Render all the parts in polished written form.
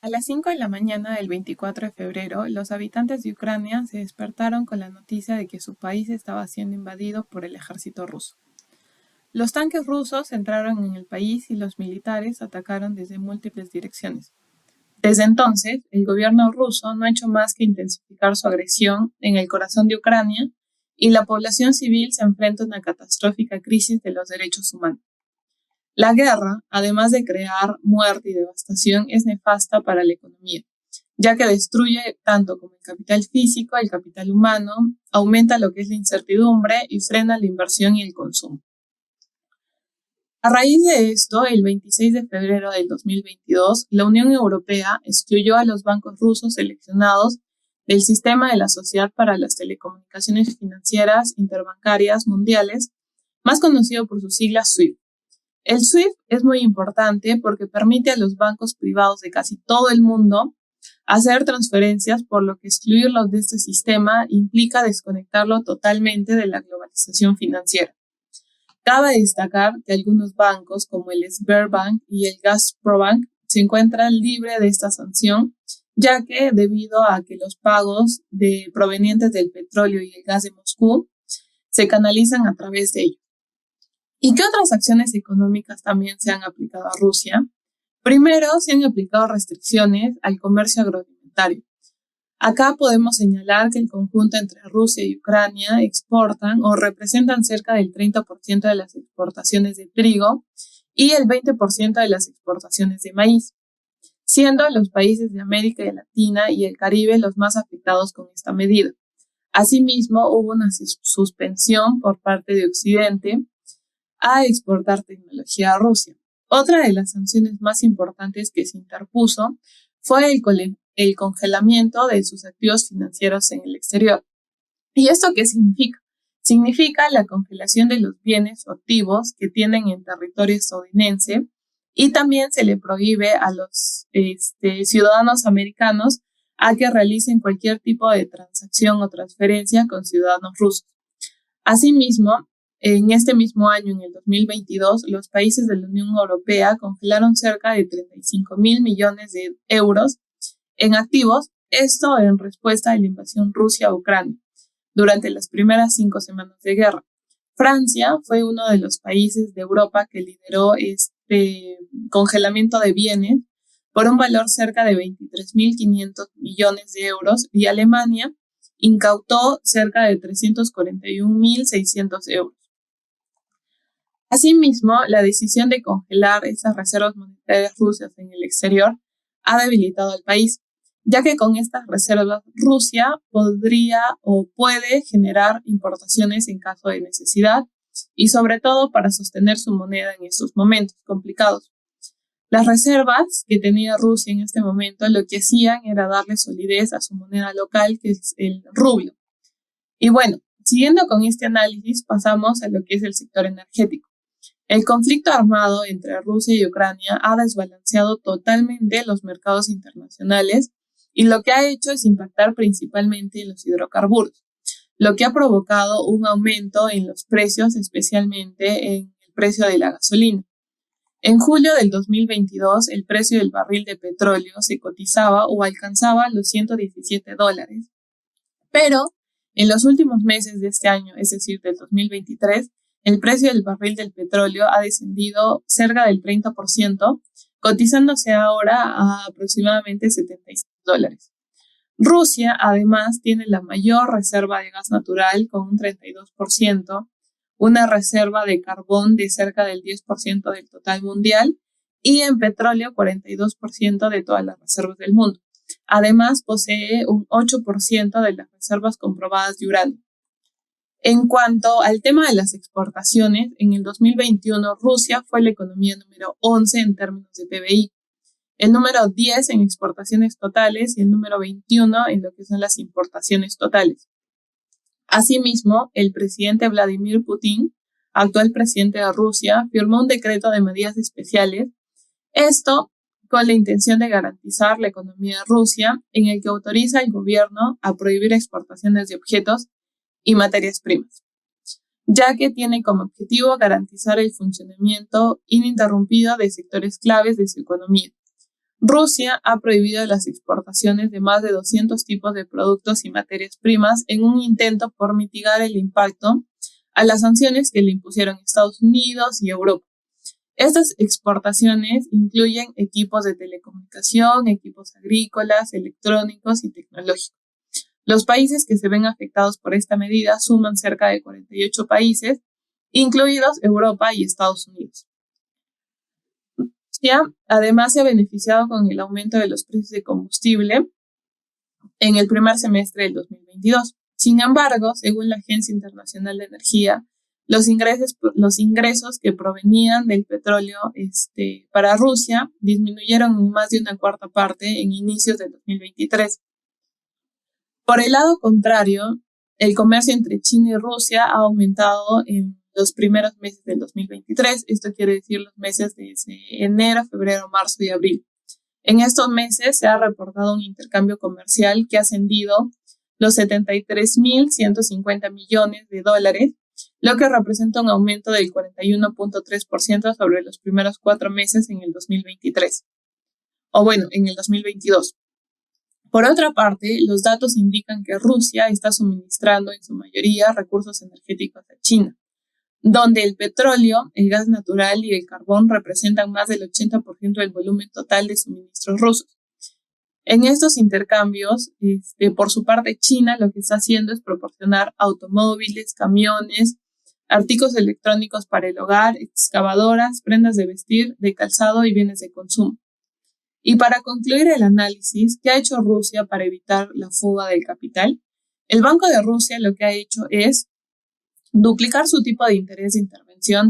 A las 5 de la mañana del 24 de febrero, los habitantes de Ucrania se despertaron con la noticia de que su país estaba siendo invadido por el ejército ruso. Los tanques rusos entraron en el país y los militares atacaron desde múltiples direcciones. Desde entonces, el gobierno ruso no ha hecho más que intensificar su agresión en el corazón de Ucrania y la población civil se enfrenta a una catastrófica crisis de los derechos humanos. La guerra, además de crear muerte y devastación, es nefasta para la economía, ya que destruye tanto como el capital físico, el capital humano, aumenta lo que es la incertidumbre y frena la inversión y el consumo. A raíz de esto, el 26 de febrero del 2022, la Unión Europea excluyó a los bancos rusos seleccionados del sistema de la Sociedad para las Telecomunicaciones Financieras Interbancarias Mundiales, más conocido por sus siglas SWIFT. El SWIFT es muy importante porque permite a los bancos privados de casi todo el mundo hacer transferencias, por lo que excluirlos de este sistema implica desconectarlo totalmente de la globalización financiera. Cabe destacar que algunos bancos, como el Sberbank y el Gazprombank, se encuentran libres de esta sanción, ya que debido a que los pagos provenientes del petróleo y el gas de Moscú se canalizan a través de ellos. ¿Y qué otras acciones económicas también se han aplicado a Rusia? Primero, se han aplicado restricciones al comercio agroalimentario. Acá podemos señalar que el conjunto entre Rusia y Ucrania exportan o representan cerca del 30% de las exportaciones de trigo y el 20% de las exportaciones de maíz, siendo los países de América Latina y el Caribe los más afectados con esta medida. Asimismo, hubo una suspensión por parte de Occidente a exportar tecnología a Rusia. Otra de las sanciones más importantes que se interpuso fue el congelamiento de sus activos financieros en el exterior. ¿Y esto qué significa? Significa la congelación de los bienes o activos que tienen en territorio estadounidense, y también se le prohíbe a los ciudadanos americanos a que realicen cualquier tipo de transacción o transferencia con ciudadanos rusos. Asimismo, en este mismo año, en el 2022, los países de la Unión Europea congelaron cerca de 35.000 millones de euros en activos, esto en respuesta a la invasión Rusia a Ucrania durante las primeras 5 semanas de guerra. Francia fue uno de los países de Europa que lideró este congelamiento de bienes por un valor cerca de 23.500 millones de euros, y Alemania incautó cerca de 341.600 euros. Asimismo, la decisión de congelar esas reservas monetarias rusas en el exterior ha debilitado al país, ya que con estas reservas Rusia podría o puede generar importaciones en caso de necesidad y sobre todo para sostener su moneda en estos momentos complicados. Las reservas que tenía Rusia en este momento lo que hacían era darle solidez a su moneda local, que es el rublo. Y bueno, siguiendo con este análisis, pasamos a lo que es el sector energético. El conflicto armado entre Rusia y Ucrania ha desbalanceado totalmente los mercados internacionales y lo que ha hecho es impactar principalmente en los hidrocarburos, lo que ha provocado un aumento en los precios, especialmente en el precio de la gasolina. En julio del 2022, el precio del barril de petróleo se cotizaba o alcanzaba los $117, pero en los últimos meses de este año, es decir, del 2023, el precio del barril del petróleo ha descendido cerca del 30%, cotizándose ahora a aproximadamente $76. Rusia, además, tiene la mayor reserva de gas natural con un 32%, una reserva de carbón de cerca del 10% del total mundial y en petróleo 42% de todas las reservas del mundo. Además, posee un 8% de las reservas comprobadas de uranio. En cuanto al tema de las exportaciones, en el 2021 Rusia fue la economía número 11 en términos de PBI, el número 10 en exportaciones totales y el número 21 en lo que son las importaciones totales. Asimismo, el presidente Vladimir Putin, actual presidente de Rusia, firmó un decreto de medidas especiales, esto con la intención de garantizar la economía de Rusia, en el que autoriza al gobierno a prohibir exportaciones de objetos y materias primas, ya que tiene como objetivo garantizar el funcionamiento ininterrumpido de sectores claves de su economía. Rusia ha prohibido las exportaciones de más de 200 tipos de productos y materias primas en un intento por mitigar el impacto a las sanciones que le impusieron Estados Unidos y Europa. Estas exportaciones incluyen equipos de telecomunicación, equipos agrícolas, electrónicos y tecnológicos. Los países que se ven afectados por esta medida suman cerca de 48 países, incluidos Europa y Estados Unidos. Rusia además se ha beneficiado con el aumento de los precios de combustible en el primer semestre del 2022. Sin embargo, según la Agencia Internacional de Energía, los ingresos que provenían del petróleo para Rusia disminuyeron en más de una cuarta parte en inicios del 2023. Por el lado contrario, el comercio entre China y Rusia ha aumentado en los primeros meses del 2023. Esto quiere decir los meses de enero, febrero, marzo y abril. En estos meses se ha reportado un intercambio comercial que ha ascendido los 73.150 millones de dólares, lo que representa un aumento del 41.3% sobre los primeros 4 meses en el 2023. En el 2022. Por otra parte, los datos indican que Rusia está suministrando en su mayoría recursos energéticos a China, donde el petróleo, el gas natural y el carbón representan más del 80% del volumen total de suministros rusos. En estos intercambios, por su parte, China lo que está haciendo es proporcionar automóviles, camiones, artículos electrónicos para el hogar, excavadoras, prendas de vestir, de calzado y bienes de consumo. Y para concluir el análisis, ¿qué ha hecho Rusia para evitar la fuga del capital? El Banco de Rusia lo que ha hecho es duplicar su tipo de interés de intervención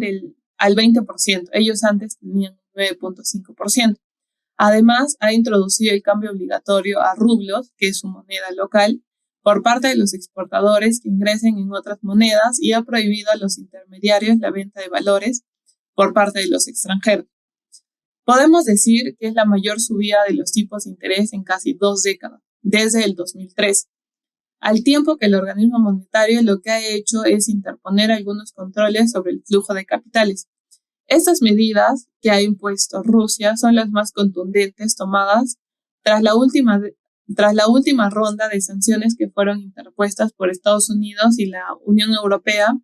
al 20%. Ellos antes tenían 9.5%. Además, ha introducido el cambio obligatorio a rublos, que es su moneda local, por parte de los exportadores que ingresen en otras monedas y ha prohibido a los intermediarios la venta de valores por parte de los extranjeros. Podemos decir que es la mayor subida de los tipos de interés en casi 2 décadas, desde el 2003. Al tiempo que el organismo monetario lo que ha hecho es interponer algunos controles sobre el flujo de capitales. Estas medidas que ha impuesto Rusia son las más contundentes tomadas tras la última ronda de sanciones que fueron interpuestas por Estados Unidos y la Unión Europea,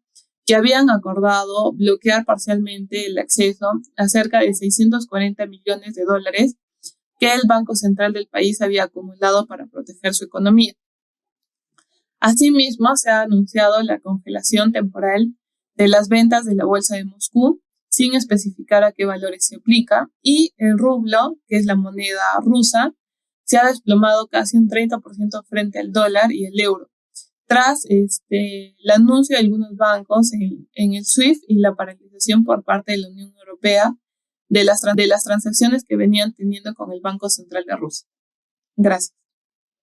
que habían acordado bloquear parcialmente el acceso a cerca de 640 millones de dólares que el Banco Central del país había acumulado para proteger su economía. Asimismo, se ha anunciado la congelación temporal de las ventas de la Bolsa de Moscú, sin especificar a qué valores se aplica, y el rublo, que es la moneda rusa, se ha desplomado casi un 30% frente al dólar y el euro, tras el anuncio de algunos bancos en el SWIFT y la paralización por parte de la Unión Europea de las transacciones que venían teniendo con el Banco Central de Rusia. Gracias.